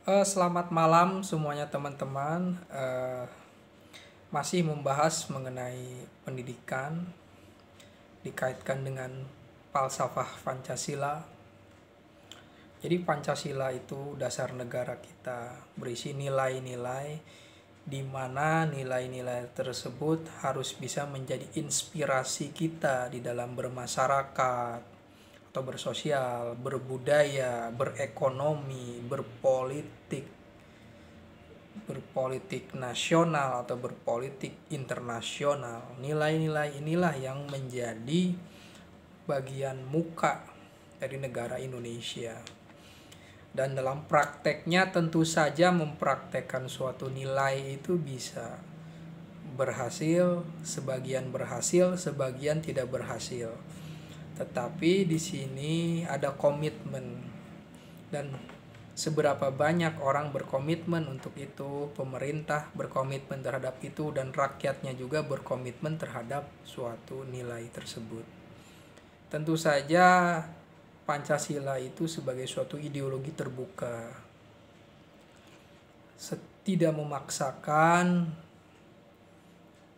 Selamat malam semuanya teman-teman. Masih membahas mengenai pendidikan dikaitkan dengan falsafah Pancasila. Jadi Pancasila itu dasar negara kita, berisi nilai-nilai di mana nilai-nilai tersebut harus bisa menjadi inspirasi kita di dalam bermasyarakat atau bersosial, berbudaya, berekonomi, berpolitik nasional atau berpolitik internasional. Nilai-nilai inilah yang menjadi bagian muka dari negara Indonesia. Dan dalam prakteknya tentu saja mempraktekkan suatu nilai itu bisa berhasil, sebagian tidak berhasil. Tetapi di sini ada komitmen, dan seberapa banyak orang berkomitmen untuk itu, pemerintah berkomitmen terhadap itu, dan rakyatnya juga berkomitmen terhadap suatu nilai tersebut. Tentu saja Pancasila itu sebagai suatu ideologi terbuka, tidak memaksakan,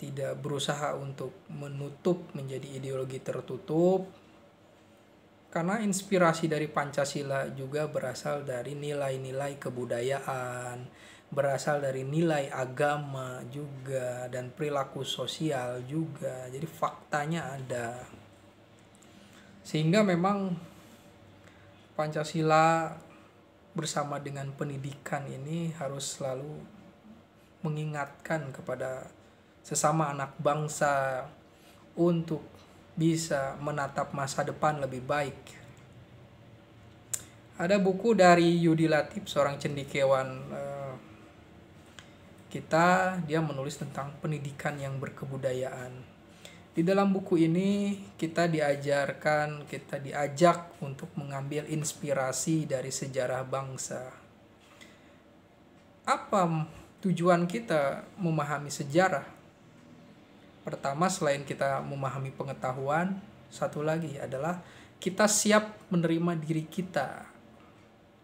tidak berusaha untuk menutup menjadi ideologi tertutup, karena inspirasi dari Pancasila juga berasal dari nilai-nilai kebudayaan, berasal dari nilai agama juga, dan perilaku sosial juga. Jadi faktanya ada. Sehingga memang Pancasila bersama dengan pendidikan ini harus selalu mengingatkan kepada sesama anak bangsa untuk bisa menatap masa depan lebih baik. Ada buku dari Yudi Latif, seorang cendekiawan kita, dia menulis tentang pendidikan yang berkebudayaan. Di dalam buku ini kita diajak untuk mengambil inspirasi dari sejarah bangsa. Apa tujuan kita memahami sejarah? Pertama, selain kita memahami pengetahuan, satu lagi adalah kita siap menerima diri kita,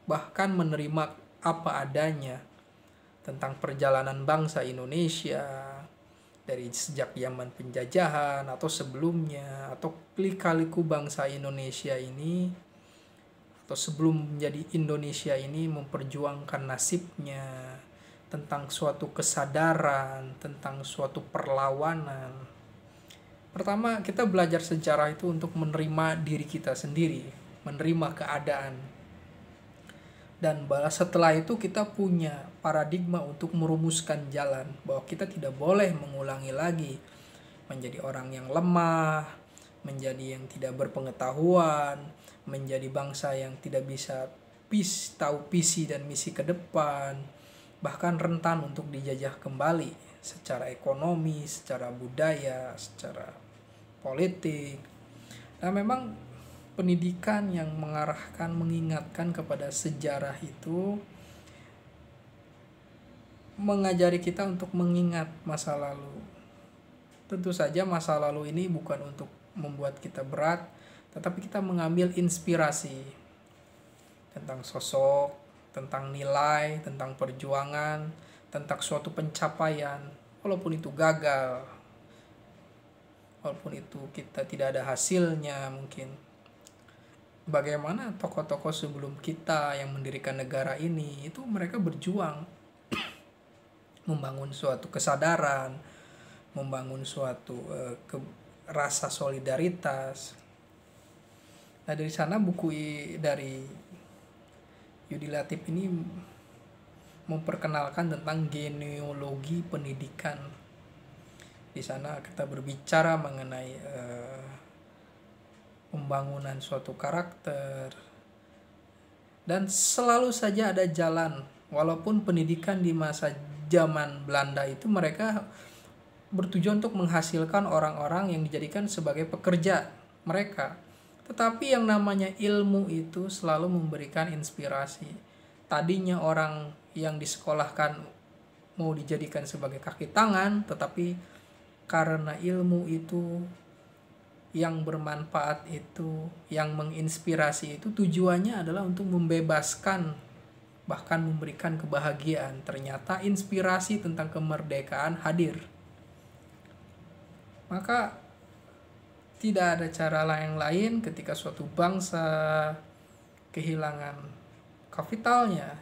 bahkan menerima apa adanya tentang perjalanan bangsa Indonesia dari sejak zaman penjajahan atau sebelumnya, atau lika-liku bangsa Indonesia ini, atau sebelum menjadi Indonesia ini memperjuangkan nasibnya, tentang suatu kesadaran, tentang suatu perlawanan. Pertama, kita belajar sejarah itu untuk menerima diri kita sendiri, menerima keadaan. Dan setelah itu kita punya paradigma untuk merumuskan jalan, bahwa kita tidak boleh mengulangi lagi menjadi orang yang lemah, menjadi yang tidak berpengetahuan, menjadi bangsa yang tidak bisa tahu visi dan misi ke depan, bahkan rentan untuk dijajah kembali secara ekonomi, secara budaya, secara politik. Nah, memang pendidikan yang mengarahkan, mengingatkan kepada sejarah itu mengajari kita untuk mengingat masa lalu. Tentu saja masa lalu ini bukan untuk membuat kita berat, tetapi kita mengambil inspirasi tentang sosok, tentang nilai, tentang perjuangan, tentang suatu pencapaian, walaupun itu gagal, walaupun itu kita tidak ada hasilnya mungkin. Bagaimana tokoh-tokoh sebelum kita yang mendirikan negara ini, itu mereka berjuang membangun suatu kesadaran, membangun suatu rasa solidaritas. Nah, dari sana buku dari Yudi Latif ini memperkenalkan tentang genealogi pendidikan. Di sana kita berbicara mengenai pembangunan suatu karakter, dan selalu saja ada jalan. Walaupun pendidikan di masa zaman Belanda itu mereka bertujuan untuk menghasilkan orang-orang yang dijadikan sebagai pekerja mereka, tetapi yang namanya ilmu itu selalu memberikan inspirasi. Tadinya orang yang disekolahkan mau dijadikan sebagai kaki tangan, tetapi karena ilmu itu yang bermanfaat, itu yang menginspirasi, itu tujuannya adalah untuk membebaskan bahkan memberikan kebahagiaan. Ternyata inspirasi tentang kemerdekaan hadir. Maka tidak ada cara lain ketika suatu bangsa kehilangan kapitalnya,